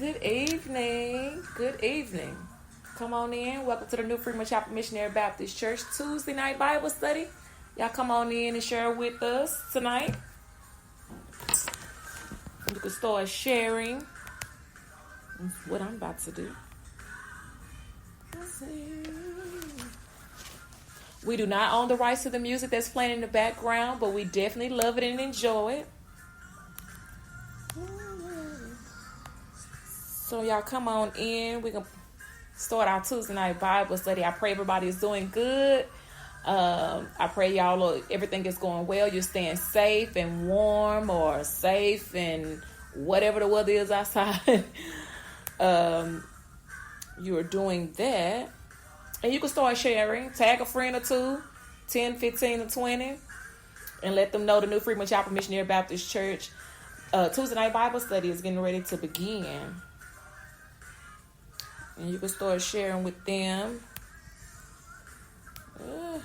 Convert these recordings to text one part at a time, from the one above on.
Good evening. Good evening. Come on in. Welcome to the New Freeman Chapel Missionary Baptist Church Tuesday night Bible study. Y'all come on in and share with us tonight. You can start sharing. That's what I'm about to do. We do not own the rights to the music that's playing in the background, but we definitely love it and enjoy it. So y'all come on in. We're going to start our Tuesday night Bible study. I pray everybody is doing good. I pray y'all, everything is going well. You're staying safe and warm, or safe and whatever the weather is outside. You are doing that. And you can start sharing. Tag a friend or two, 10, 15, or 20. And let them know the New Freeman Chapel Missionary Baptist Church Tuesday night Bible study is getting ready to begin. And you can start sharing with them. Come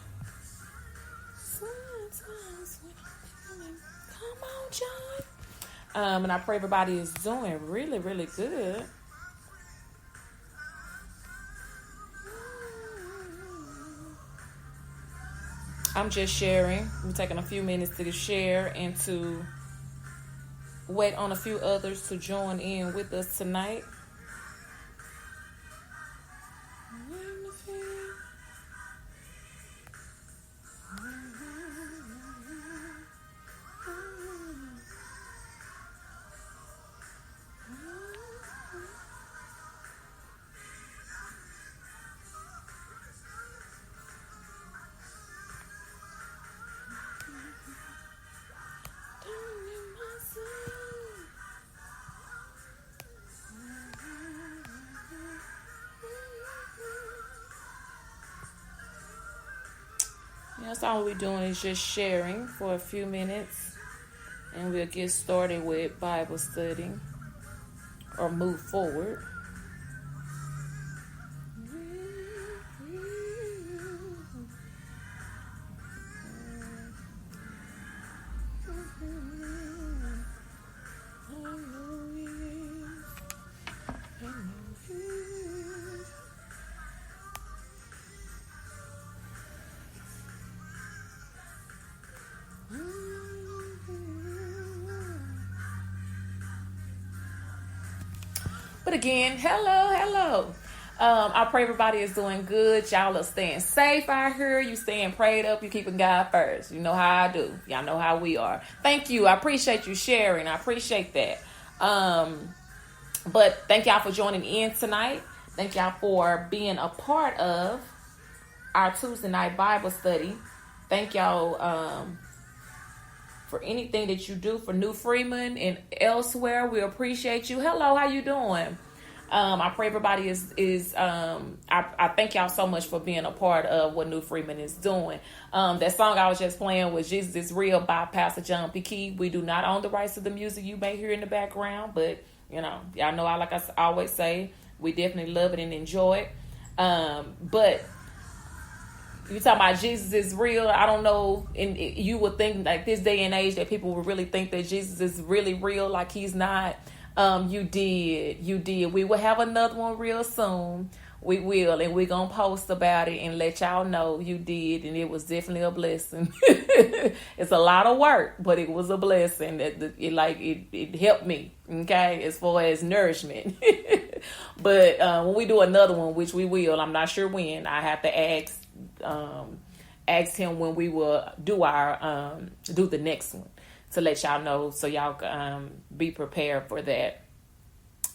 on, John. And I pray everybody is doing really, really good. I'm just sharing. I'm taking a few minutes to share and to wait on a few others to join in with us tonight. That's all we're doing is just sharing for a few minutes, and we'll get started with Bible study or move forward. But again, hello. I pray everybody is doing good. Y'all are staying safe out here. You staying prayed up. You keeping God first. You know how I do. Y'all know how we are. Thank you. I appreciate you sharing. I appreciate that. But thank y'all for joining in tonight. Thank y'all for being a part of our Tuesday night Bible study. Thank y'all for anything that you do for New Freeman and elsewhere. We appreciate you. Hello, how you doing? I pray everybody is I thank y'all so much for being a part of what New Freeman is doing. That song I was just playing was Jesus is Real by Pastor John P. Key. We do not own the rights to the music you may hear in the background, but you know, y'all know like I always say, we definitely love it and enjoy it. But you talking about Jesus is real. I don't know. And you would think like this day and age that people would really think that Jesus is really real. Like he's not. You did. We will have another one real soon. We will. And we're going to post about it and let y'all know you did. And it was definitely a blessing. It's a lot of work, but it was a blessing. It helped me. Okay. As far as nourishment. But when we do another one, which we will, I'm not sure when, I have to ask him when we will do our do the next one to let y'all know, so y'all be prepared for that.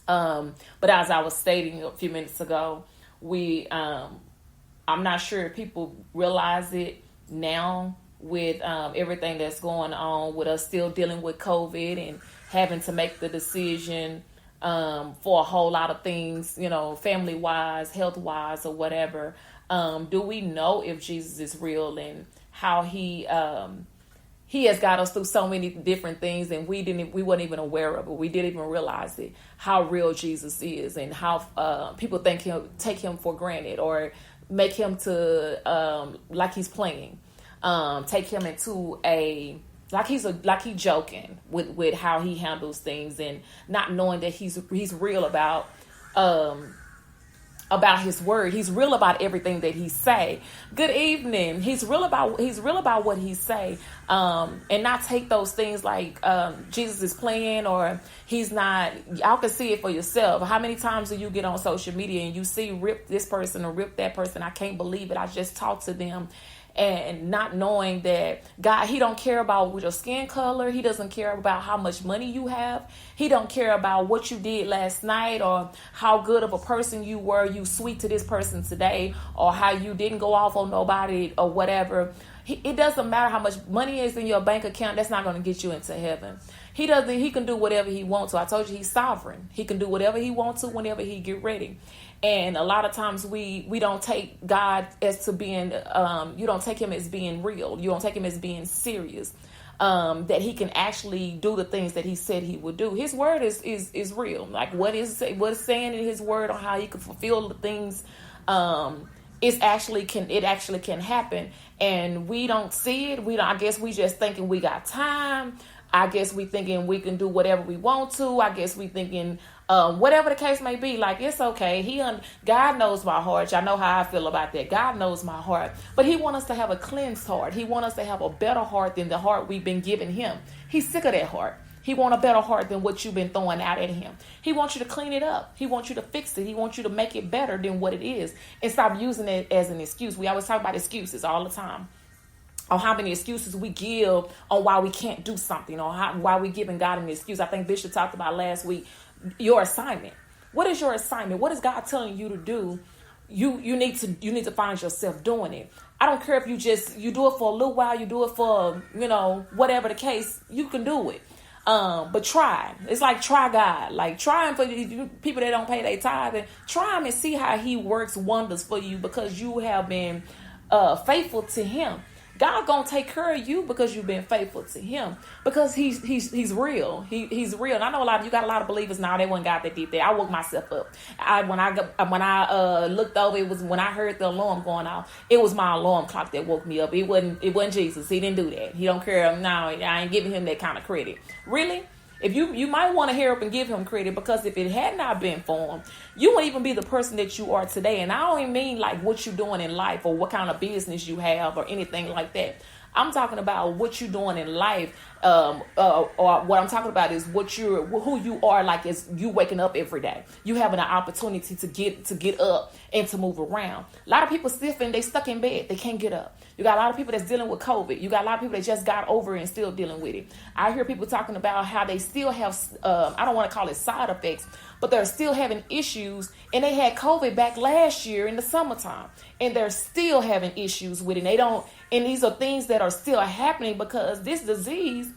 But as I was stating a few minutes ago, I'm not sure if people realize it now with everything that's going on with us still dealing with COVID and having to make the decision for a whole lot of things, you know, family wise, health wise, or whatever. Do we know if Jesus is real and how he has got us through so many different things, and we weren't even aware of it. We didn't even realize it, how real Jesus is, and how people take him for granted, or make him to like he's playing, take him into a like he joking with how he handles things, and not knowing that he's real about his word. He's real about everything that he say. Good evening. He's real about what he say, and not take those things like Jesus is playing, or he's not. Y'all can see it for yourself. How many times do you get on social media and you see rip this person or rip that person? I can't believe it. I just talked to them. And not knowing that God, he don't care about your skin color. He doesn't care about how much money you have. He don't care about what you did last night, or how good of a person you were. You sweet to this person today, or how you didn't go off on nobody or whatever. It doesn't matter how much money is in your bank account. That's not going to get you into heaven. He can do whatever he wants to. I told you he's sovereign. He can do whatever he wants to whenever he get ready. And a lot of times we don't take God as to being, you don't take him as being real. You don't take him as being serious, that he can actually do the things that he said he would do. His word is real. Like what is saying in his word on how he can fulfill the things, it actually can happen. And we don't see it. I guess we just thinking we got time. I guess we thinking we can do whatever we want to. I guess we thinking whatever the case may be, like it's okay. God knows my heart. Y'all know how I feel about that. God knows my heart. But he wants us to have a cleansed heart. He wants us to have a better heart than the heart we've been giving him. He's sick of that heart. He wants a better heart than what you've been throwing out at him. He wants you to clean it up. He wants you to fix it. He wants you to make it better than what it is, and stop using it as an excuse. We always talk about excuses all the time, on how many excuses we give on why we can't do something, or why we giving God an excuse. I think Bishop talked about last week, your assignment. What is your assignment? What is God telling you to do? You need to find yourself doing it. I don't care if you do it for a little while, you do it for, whatever the case, you can do it. But try. It's like try God. Like trying for people that don't pay their tithe, and try him and see how he works wonders for you, because you have been faithful to him. God gonna take care of you because you've been faithful to him, because he's real. He's real. And I know you got a lot of believers now. They wasn't God that did that. I woke myself up. When I looked over, it was when I heard the alarm going off. It was my alarm clock that woke me up. It wasn't Jesus. He didn't do that. He don't care. No, I ain't giving him that kind of credit. Really? If you might want to hear up and give him credit, because if it had not been for him, you wouldn't even be the person that you are today. And I don't even mean like what you're doing in life, or what kind of business you have, or anything like that. I'm talking about what you're doing in life, or what I'm talking about is who you are. Like, is you waking up every day, you having an opportunity to get up and to move around. A lot of people they stuck in bed, they can't get up. You got a lot of people that's dealing with COVID. You got a lot of people that just got over it and still dealing with it. I hear people talking about how they still have, I don't want to call it side effects, but they're still having issues. And they had COVID back last year in the summertime, and they're still having issues with it. And these are things that are still happening, because this disease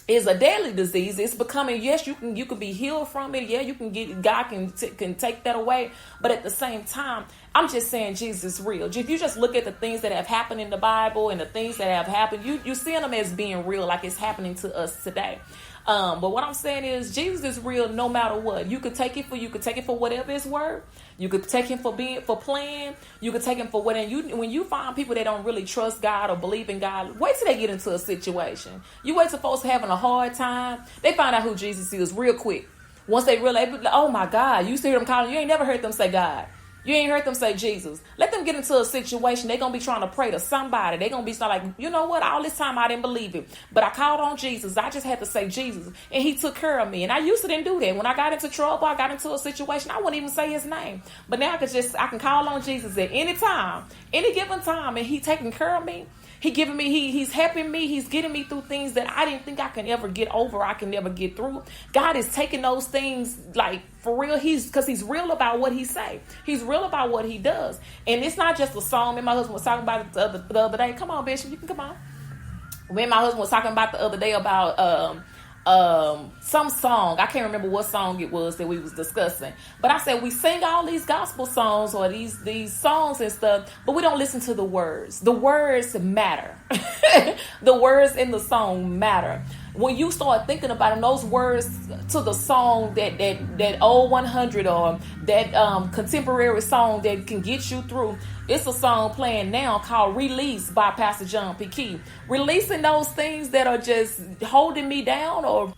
is a deadly disease. It's becoming, yes, you can be healed from it. Yeah, you can God can take that away. But at the same time, I'm just saying Jesus is real. If you just look at the things that have happened in the Bible and the things that have happened, you see them as being real, like it's happening to us today. But what I'm saying is Jesus is real no matter what. You could take it for whatever it's worth. You could take him for playing. You could take him for whatever. When you find people that don't really trust God or believe in God, wait till they get into a situation. You wait till folks having a hard time. They find out who Jesus is real quick. Once they realize, oh my God, you see them calling, you ain't never heard them say God. You ain't heard them say Jesus. Let them get into a situation. They're going to be trying to pray to somebody. They're going to be like, you know what? All this time I didn't believe it. But I called on Jesus. I just had to say Jesus. And he took care of me. And I used to didn't do that. When I got into trouble, I got into a situation, I wouldn't even say his name. But now I can call on Jesus at any time, any given time. And he taking care of me. He's helping me. He's getting me through things that I didn't think I can ever get over. I can never get through. God is taking those things like for real. Because he's real about what he say. He's real about what he does. And it's not just a song. Me and my husband was talking about it the other day. Come on, Bishop, you can come on. Me and my husband was talking about the other day about some song. I can't remember what song it was that we was discussing, but I said we sing all these gospel songs or these songs and stuff, but we don't listen to the words. The words matter. The words in the song matter. when you start thinking about them, those words to the song, that old 100 or that contemporary song that can get you through. It's a song playing now called Release by Pastor John P. Key. Releasing those things that are just holding me down, or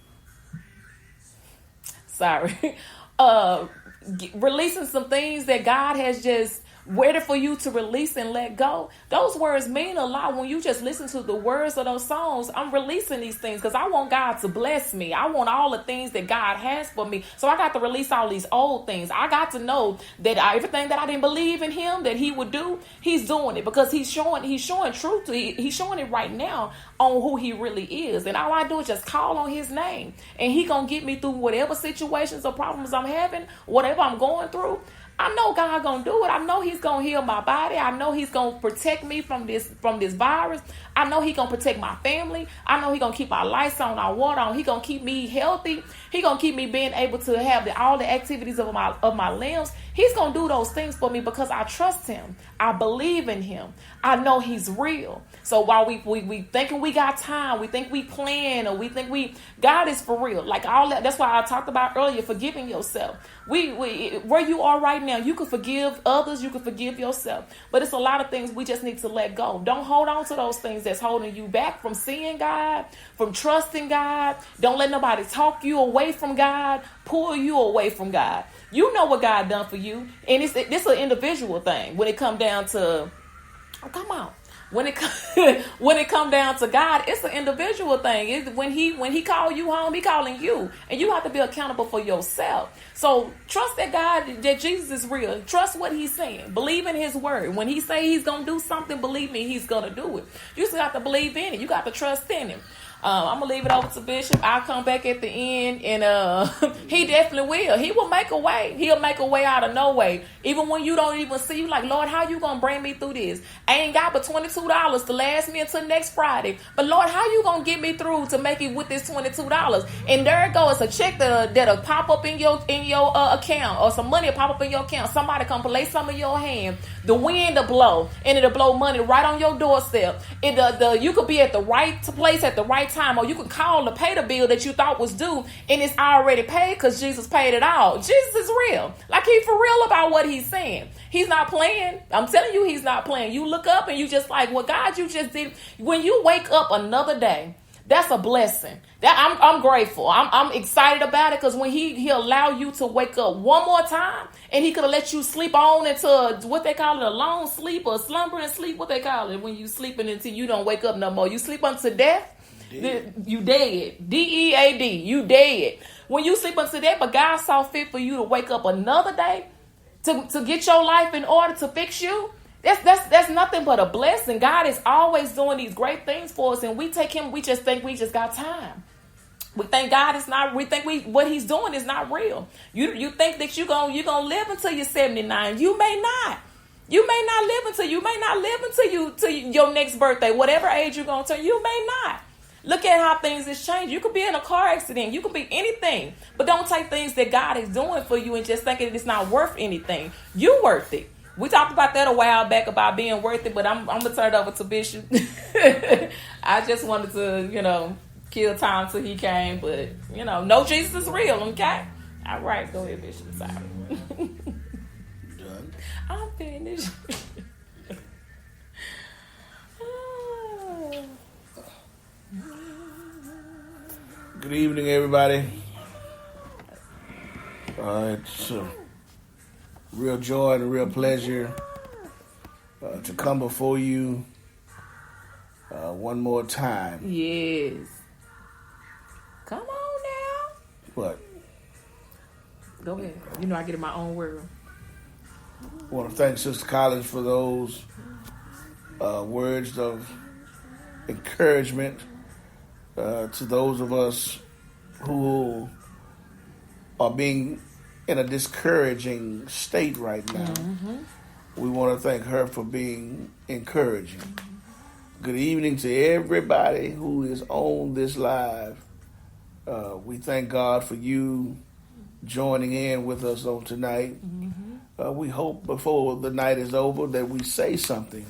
releasing some things that God has just waited for you to release and let go. Those words mean a lot. When you just listen to the words of those songs, I'm releasing these things because I want God to bless me. I want all the things that God has for me. So I got to release all these old things. I got to know that everything that I didn't believe in him that he would do, he's doing it, because he's showing truth to he's showing it right now on who he really is. And all I do is just call on his name, and he gonna get me through whatever situations or problems I'm having, whatever I'm going through. I know God gonna do it. I know he's gonna heal my body. I know he's gonna protect me from this virus. I know he gonna protect my family. I know he gonna keep our lights on, our water on. He gonna keep me healthy. He gonna keep me being able to have all the activities of my limbs. He's gonna do those things for me because I trust him. I believe in him. I know he's real. So while we thinking we got time, we think we plan, or we think God is for real. Like all that. That's why I talked about earlier, forgiving yourself. We where you are right now, you can forgive others, you can forgive yourself. But it's a lot of things we just need to let go. Don't hold on to those things that's holding you back from seeing God, from trusting God. Don't let nobody talk you away from God, pull you away from God. You know what God done for you. And it's an individual thing when it come down to, when it come down to God, it's an individual thing. It's when he call you home, he calling you, and you have to be accountable for yourself. So trust that God, that Jesus is real. Trust what he's saying. Believe in his word. When he say he's gonna do something, believe me, he's gonna do it. You still have to believe in it. You got to trust in him. I'm gonna leave it over to Bishop. I'll come back at the end, and he definitely will. He will make a way. He'll make a way out of no way. Even when you don't even see, you like, Lord, how you gonna bring me through this? I ain't got but $22 to last me until next Friday. But Lord, how you gonna get me through to make it with this $22? And there it goes, a check that'll pop up in your account, or some money will pop up in your account. Somebody come place some in your hand. The wind will blow, and it'll blow money right on your doorstep. You could be at the right place at the right time, or you can call to pay the bill that you thought was due, and it's already paid because Jesus paid it all. Jesus is real. Like, he's for real about what he's saying. He's not playing. I'm telling you, he's not playing. You look up and you just like, well, God, you just did. When you wake up another day, that's a blessing. That I'm grateful. I'm excited about it, because when he'll allow you to wake up one more time, and he could have let you sleep on into what they call it, a long sleep, or slumber and sleep. What they call it when you sleeping until you don't wake up no more. You sleep unto death. You dead. DEAD. You dead. When you sleep unto death, but God saw fit for you to wake up another day to get your life in order, to fix you. That's nothing but a blessing. God is always doing these great things for us, and we take him. We just think we just got time. We think God is not. We think what he's doing is not real. You think that you're gonna live until you're 79. You may not. You may not live until your next birthday, whatever age you're gonna turn. You may not. Look at how things is changing. You could be in a car accident. You could be anything. But don't take things that God is doing for you and just thinking it's not worth anything. You worth it. We talked about that a while back about being worth it, but I'm going to turn it over to Bishop. I just wanted to, kill time till he came, but, know Jesus is real, okay? All right, go ahead, Bishop. Sorry. Done. I'm finished. Good evening, everybody. It's a real joy and a real pleasure to come before you one more time. Yes. Come on now. What? Go ahead. I get in my own world. I want to thank Sister Collins for those words of encouragement to those of us who are being in a discouraging state right now. Mm-hmm. We want to thank her for being encouraging. Mm-hmm. Good evening to everybody who is on this live. We thank God for you joining in with us on tonight. Mm-hmm. We hope before the night is over that we say something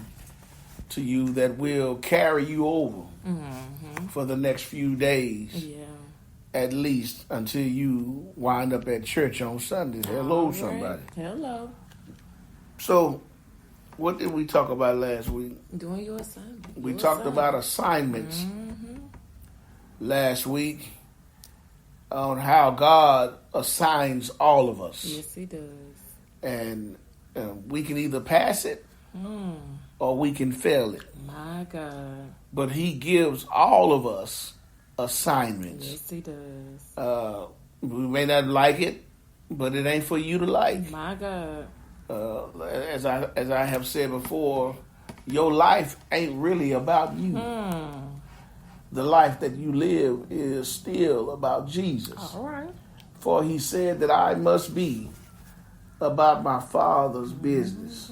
to you that will carry you over for the next few days. Yeah. At least until you wind up at church on Sunday. Hello, somebody. Hello. So, what did we talk about last week? Doing your assignment. We talked about assignments last week on how God assigns all of us. Yes, He does. And we can either pass it or we can fail it. My God. But He gives all of us assignments. Yes, He does. We may not like it, but it ain't for you to like. My God. As I have said before, your life ain't really about you. The life that you live is still about Jesus. All right. For He said that I must be about my Father's business.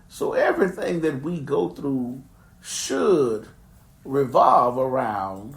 So everything that we go through should revolve around